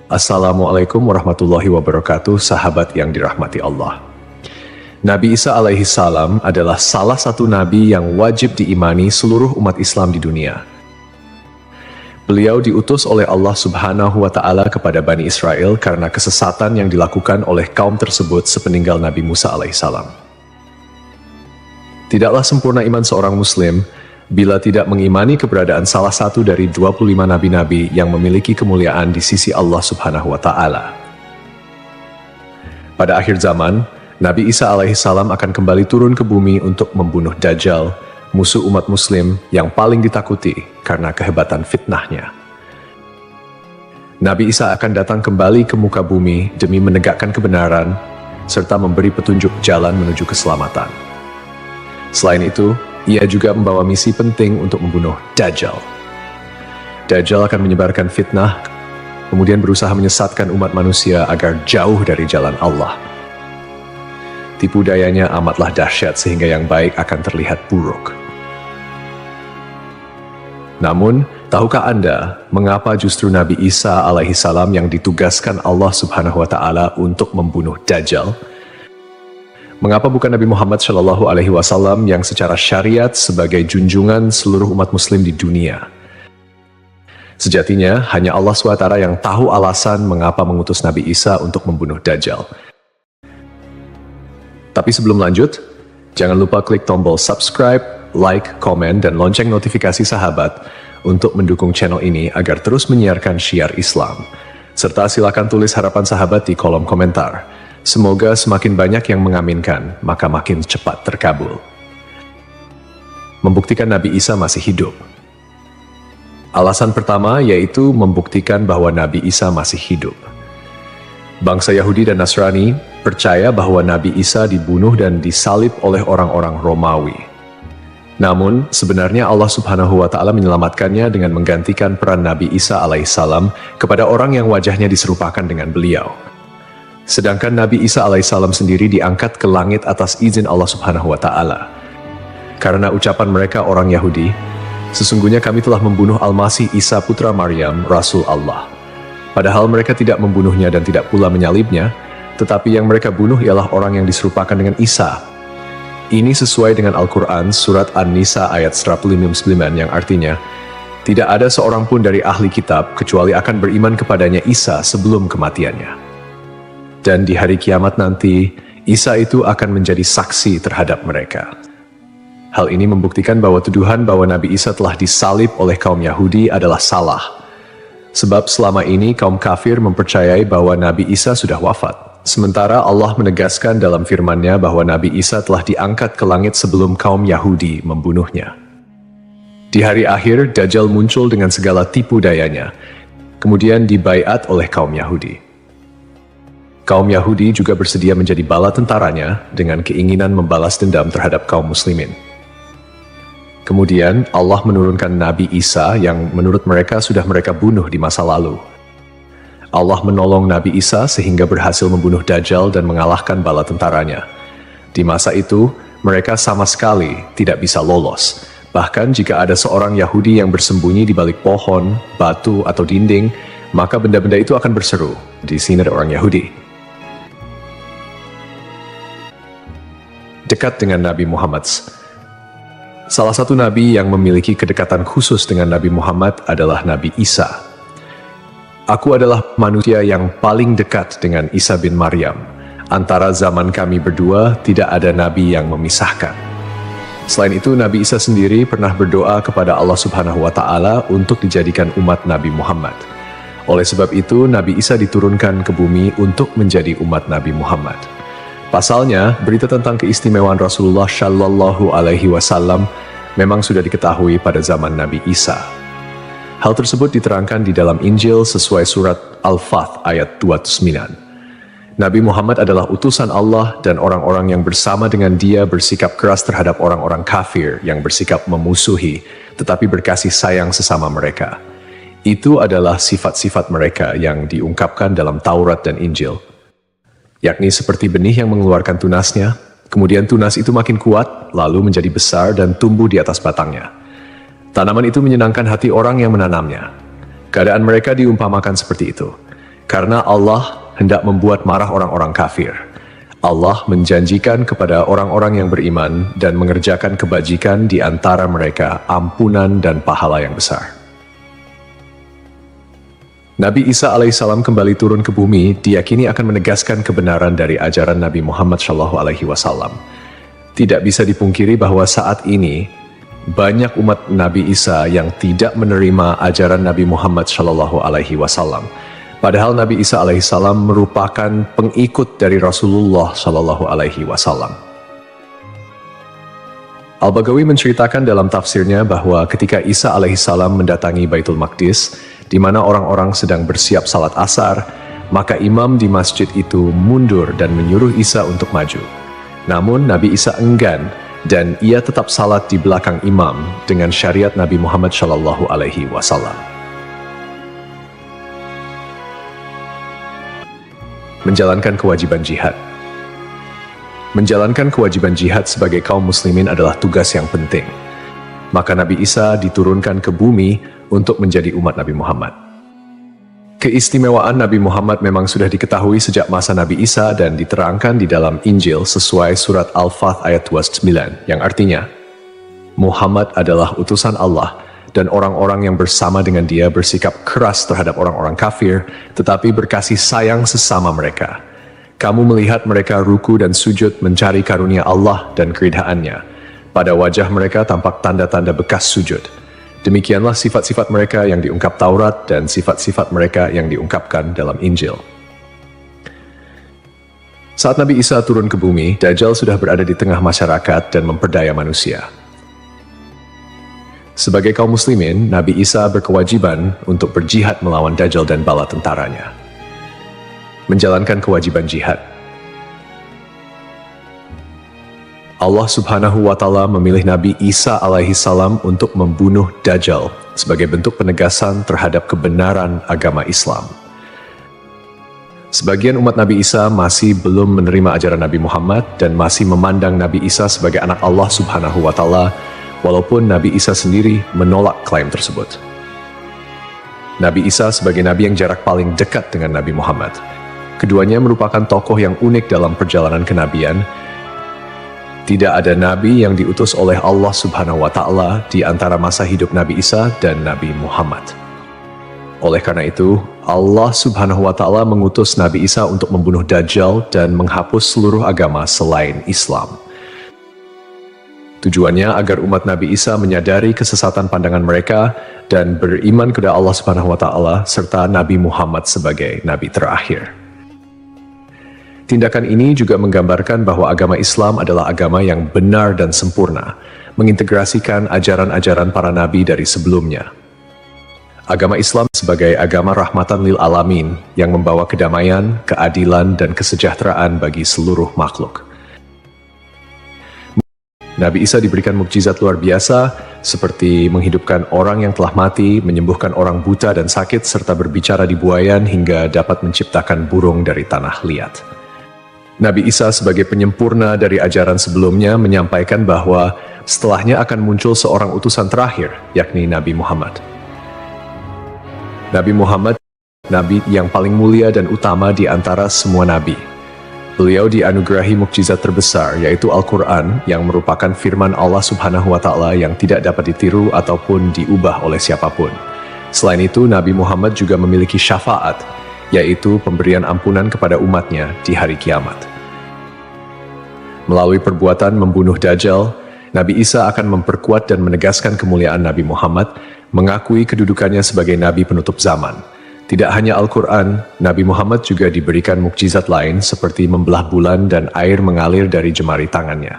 Assalamualaikum warahmatullahi wabarakatuh, sahabat yang dirahmati Allah. Nabi Isa alaihi salam adalah salah satu nabi yang wajib diimani seluruh umat Islam di dunia. Beliau diutus oleh Allah Subhanahu wa Ta'ala kepada Bani Israel karena kesesatan yang dilakukan oleh kaum tersebut sepeninggal Nabi Musa alaihi salam. Tidaklah sempurna iman seorang Muslim bila tidak mengimani keberadaan salah satu dari 25 nabi-nabi yang memiliki kemuliaan di sisi Allah Subhanahu wa Ta'ala. Pada akhir zaman, Nabi Isa alaihi salam akan kembali turun ke bumi untuk membunuh Dajjal, musuh umat Muslim yang paling ditakuti karena kehebatan fitnahnya. Nabi Isa akan datang kembali ke muka bumi demi menegakkan kebenaran serta memberi petunjuk jalan menuju keselamatan. Selain itu, ia juga membawa misi penting untuk membunuh Dajjal. Dajjal akan menyebarkan fitnah, kemudian berusaha menyesatkan umat manusia agar jauh dari jalan Allah. Tipu dayanya amatlah dahsyat sehingga yang baik akan terlihat buruk. Namun, tahukah Anda mengapa justru Nabi Isa alaihi salam yang ditugaskan Allah Subhanahu wa Ta'ala untuk membunuh Dajjal? Mengapa bukan Nabi Muhammad Shallallahu Alaihi Wasallam yang secara syariat sebagai junjungan seluruh umat Muslim di dunia? Sejatinya, hanya Allah SWT yang tahu alasan mengapa mengutus Nabi Isa untuk membunuh Dajjal. Tapi sebelum lanjut, jangan lupa klik tombol subscribe, like, komen, dan lonceng notifikasi sahabat untuk mendukung channel ini agar terus menyiarkan syiar Islam. Serta silakan tulis harapan sahabat di kolom komentar. Semoga semakin banyak yang mengaminkan, maka makin cepat terkabul. Membuktikan Nabi Isa masih hidup. Alasan pertama yaitu membuktikan bahwa Nabi Isa masih hidup. Bangsa Yahudi dan Nasrani percaya bahwa Nabi Isa dibunuh dan disalib oleh orang-orang Romawi. Namun, sebenarnya Allah Subhanahu wa Ta'ala menyelamatkannya dengan menggantikan peran Nabi Isa alaihissalam kepada orang yang wajahnya diserupakan dengan beliau. Sedangkan Nabi Isa alaihissalam sendiri diangkat ke langit atas izin Allah Subhanahu wa Ta'ala. Karena ucapan mereka orang Yahudi, sesungguhnya kami telah membunuh Al-Masih Isa putra Maryam, Rasul Allah. Padahal mereka tidak membunuhnya dan tidak pula menyalibnya, tetapi yang mereka bunuh ialah orang yang diserupakan dengan Isa. Ini sesuai dengan Al-Quran surat An-Nisa ayat 159 yang artinya, tidak ada seorang pun dari ahli kitab kecuali akan beriman kepadanya Isa sebelum kematiannya. Dan di hari kiamat nanti, Isa itu akan menjadi saksi terhadap mereka. Hal ini membuktikan bahwa tuduhan bahwa Nabi Isa telah disalib oleh kaum Yahudi adalah salah. Sebab selama ini kaum kafir mempercayai bahwa Nabi Isa sudah wafat. Sementara Allah menegaskan dalam firman-Nya bahwa Nabi Isa telah diangkat ke langit sebelum kaum Yahudi membunuhnya. Di hari akhir, Dajjal muncul dengan segala tipu dayanya, kemudian dibaiat oleh kaum Yahudi. Kaum Yahudi juga bersedia menjadi bala tentaranya dengan keinginan membalas dendam terhadap kaum muslimin. Kemudian Allah menurunkan Nabi Isa yang menurut mereka sudah mereka bunuh di masa lalu. Allah menolong Nabi Isa sehingga berhasil membunuh Dajjal dan mengalahkan bala tentaranya. Di masa itu, mereka sama sekali tidak bisa lolos. Bahkan jika ada seorang Yahudi yang bersembunyi di balik pohon, batu, atau dinding, maka benda-benda itu akan berseru, "Di sini ada orang Yahudi." Dekat dengan Nabi Muhammad. Salah satu nabi yang memiliki kedekatan khusus dengan Nabi Muhammad adalah Nabi Isa. Aku adalah manusia yang paling dekat dengan Isa bin Maryam. Antara zaman kami berdua tidak ada nabi yang memisahkan. Selain itu, Nabi Isa sendiri pernah berdoa kepada Allah Subhanahu wa Ta'ala untuk dijadikan umat Nabi Muhammad. Oleh sebab itu, Nabi Isa diturunkan ke bumi untuk menjadi umat Nabi Muhammad. Pasalnya, berita tentang keistimewaan Rasulullah Shallallahu Alaihi Wasallam memang sudah diketahui pada zaman Nabi Isa. Hal tersebut diterangkan di dalam Injil sesuai surat Al-Fath ayat 29. Nabi Muhammad adalah utusan Allah dan orang-orang yang bersama dengan dia bersikap keras terhadap orang-orang kafir yang bersikap memusuhi, tetapi berkasih sayang sesama mereka. Itu adalah sifat-sifat mereka yang diungkapkan dalam Taurat dan Injil. Yakni seperti benih yang mengeluarkan tunasnya, kemudian tunas itu makin kuat, lalu menjadi besar dan tumbuh di atas batangnya. Tanaman itu menyenangkan hati orang yang menanamnya. Keadaan mereka diumpamakan seperti itu. Karena Allah hendak membuat marah orang-orang kafir. Allah menjanjikan kepada orang-orang yang beriman dan mengerjakan kebajikan di antara mereka ampunan dan pahala yang besar. Nabi Isa alaihissalam kembali turun ke bumi diyakini akan menegaskan kebenaran dari ajaran Nabi Muhammad SAW. Tidak bisa dipungkiri bahwa saat ini banyak umat Nabi Isa yang tidak menerima ajaran Nabi Muhammad SAW. Padahal Nabi Isa alaihissalam merupakan pengikut dari Rasulullah SAW. Al-Baghawi menceritakan dalam tafsirnya bahwa ketika Isa alaihissalam mendatangi Baitul Maqdis, di mana orang-orang sedang bersiap salat asar, maka imam di masjid itu mundur dan menyuruh Isa untuk maju. Namun Nabi Isa enggan dan ia tetap salat di belakang imam dengan syariat Nabi Muhammad SAW. Menjalankan kewajiban jihad. Menjalankan kewajiban jihad sebagai kaum muslimin adalah tugas yang penting. Maka Nabi Isa diturunkan ke bumi untuk menjadi umat Nabi Muhammad. Keistimewaan Nabi Muhammad memang sudah diketahui sejak masa Nabi Isa dan diterangkan di dalam Injil sesuai surat Al-Fath ayat 29, yang artinya, Muhammad adalah utusan Allah dan orang-orang yang bersama dengan dia bersikap keras terhadap orang-orang kafir, tetapi berkasih sayang sesama mereka. Kamu melihat mereka ruku dan sujud mencari karunia Allah dan keridhaannya. Pada wajah mereka tampak tanda-tanda bekas sujud. Demikianlah sifat-sifat mereka yang diungkap Taurat dan sifat-sifat mereka yang diungkapkan dalam Injil. Saat Nabi Isa turun ke bumi, Dajjal sudah berada di tengah masyarakat dan memperdaya manusia. Sebagai kaum muslimin, Nabi Isa berkewajiban untuk berjihad melawan Dajjal dan bala tentaranya. Menjalankan kewajiban jihad. Allah Subhanahu wa Ta'ala memilih Nabi Isa alaihissalam untuk membunuh Dajjal sebagai bentuk penegasan terhadap kebenaran agama Islam. Sebagian umat Nabi Isa masih belum menerima ajaran Nabi Muhammad dan masih memandang Nabi Isa sebagai anak Allah Subhanahu wa Ta'ala, walaupun Nabi Isa sendiri menolak klaim tersebut. Nabi Isa sebagai nabi yang jarak paling dekat dengan Nabi Muhammad. Keduanya merupakan tokoh yang unik dalam perjalanan kenabian. Tidak ada nabi yang diutus oleh Allah Subhanahu wa Ta'ala di antara masa hidup Nabi Isa dan Nabi Muhammad. Oleh karena itu, Allah Subhanahu wa Ta'ala mengutus Nabi Isa untuk membunuh Dajjal dan menghapus seluruh agama selain Islam. Tujuannya agar umat Nabi Isa menyadari kesesatan pandangan mereka dan beriman kepada Allah Subhanahu wa Ta'ala serta Nabi Muhammad sebagai nabi terakhir. Tindakan ini juga menggambarkan bahwa agama Islam adalah agama yang benar dan sempurna, mengintegrasikan ajaran-ajaran para nabi dari sebelumnya. Agama Islam sebagai agama rahmatan lil alamin yang membawa kedamaian, keadilan, dan kesejahteraan bagi seluruh makhluk. Nabi Isa diberikan mukjizat luar biasa seperti menghidupkan orang yang telah mati, menyembuhkan orang buta dan sakit, serta berbicara di buayan hingga dapat menciptakan burung dari tanah liat. Nabi Isa sebagai penyempurna dari ajaran sebelumnya menyampaikan bahwa setelahnya akan muncul seorang utusan terakhir, yakni Nabi Muhammad. Nabi Muhammad, nabi yang paling mulia dan utama di antara semua nabi. Beliau dianugerahi mukjizat terbesar, yaitu Al-Quran, yang merupakan firman Allah Subhanahu wa Ta'ala yang tidak dapat ditiru ataupun diubah oleh siapapun. Selain itu, Nabi Muhammad juga memiliki syafaat, yaitu pemberian ampunan kepada umatnya di hari kiamat. Melalui perbuatan membunuh Dajjal, Nabi Isa akan memperkuat dan menegaskan kemuliaan Nabi Muhammad, mengakui kedudukannya sebagai nabi penutup zaman. Tidak hanya Al-Quran, Nabi Muhammad juga diberikan mukjizat lain seperti membelah bulan dan air mengalir dari jemari tangannya.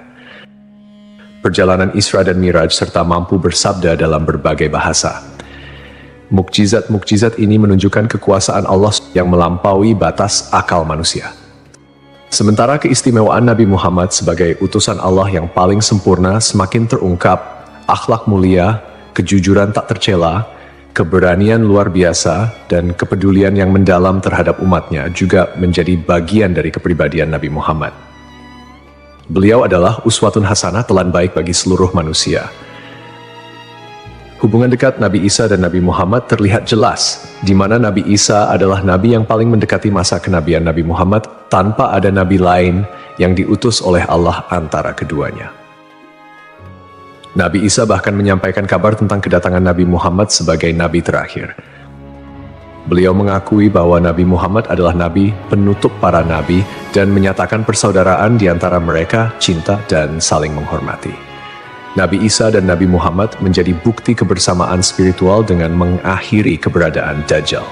Perjalanan Isra dan Miraj serta mampu bersabda dalam berbagai bahasa. Mukjizat-mukjizat ini menunjukkan kekuasaan Allah yang melampaui batas akal manusia. Sementara keistimewaan Nabi Muhammad sebagai utusan Allah yang paling sempurna semakin terungkap, akhlak mulia, kejujuran tak tercela, keberanian luar biasa, dan kepedulian yang mendalam terhadap umatnya juga menjadi bagian dari kepribadian Nabi Muhammad. Beliau adalah uswatun hasanah, telan baik bagi seluruh manusia. Hubungan dekat Nabi Isa dan Nabi Muhammad terlihat jelas, di mana Nabi Isa adalah nabi yang paling mendekati masa kenabian Nabi Muhammad tanpa ada nabi lain yang diutus oleh Allah antara keduanya. Nabi Isa bahkan menyampaikan kabar tentang kedatangan Nabi Muhammad sebagai nabi terakhir. Beliau mengakui bahwa Nabi Muhammad adalah nabi penutup para nabi dan menyatakan persaudaraan di antara mereka, cinta dan saling menghormati. Nabi Isa dan Nabi Muhammad menjadi bukti kebersamaan spiritual dengan mengakhiri keberadaan Dajjal.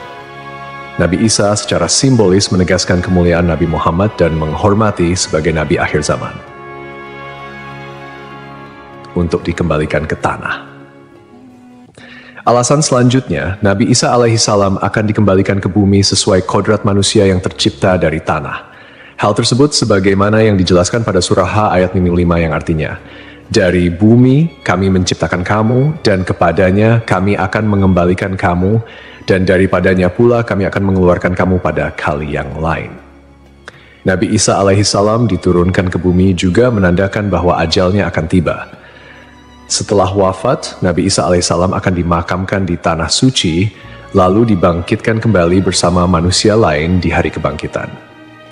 Nabi Isa secara simbolis menegaskan kemuliaan Nabi Muhammad dan menghormati sebagai nabi akhir zaman. Untuk dikembalikan ke tanah. Alasan selanjutnya, Nabi Isa alaihissalam akan dikembalikan ke bumi sesuai kodrat manusia yang tercipta dari tanah. Hal tersebut sebagaimana yang dijelaskan pada surah H ayat 5 yang artinya, dari bumi kami menciptakan kamu, dan kepadanya kami akan mengembalikan kamu, dan daripadanya pula kami akan mengeluarkan kamu pada kali yang lain. Nabi Isa alaihissalam diturunkan ke bumi juga menandakan bahwa ajalnya akan tiba. Setelah wafat, Nabi Isa alaihissalam akan dimakamkan di tanah suci, lalu dibangkitkan kembali bersama manusia lain di hari kebangkitan.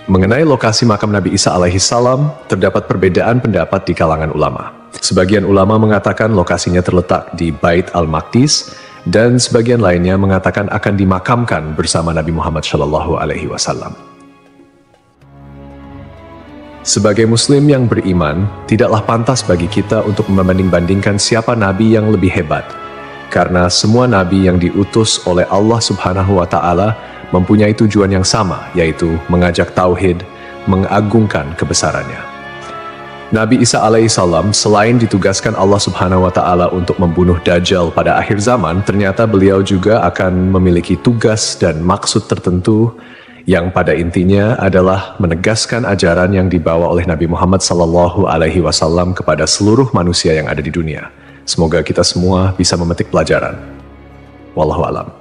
Mengenai lokasi makam Nabi Isa alaihissalam, terdapat perbedaan pendapat di kalangan ulama. Sebagian ulama mengatakan lokasinya terletak di Bait al-Maqdis, dan sebagian lainnya mengatakan akan dimakamkan bersama Nabi Muhammad SAW. Sebagai muslim yang beriman, tidaklah pantas bagi kita untuk membanding-bandingkan siapa nabi yang lebih hebat, karena semua nabi yang diutus oleh Allah Subhanahu wa Ta'ala mempunyai tujuan yang sama, yaitu mengajak tauhid, mengagungkan kebesarannya. Nabi Isa alaihissalam selain ditugaskan Allah Subhanahu wa Ta'ala untuk membunuh Dajjal pada akhir zaman, ternyata beliau juga akan memiliki tugas dan maksud tertentu yang pada intinya adalah menegaskan ajaran yang dibawa oleh Nabi Muhammad SAW kepada seluruh manusia yang ada di dunia. Semoga kita semua bisa memetik pelajaran. Wallahu a'lam.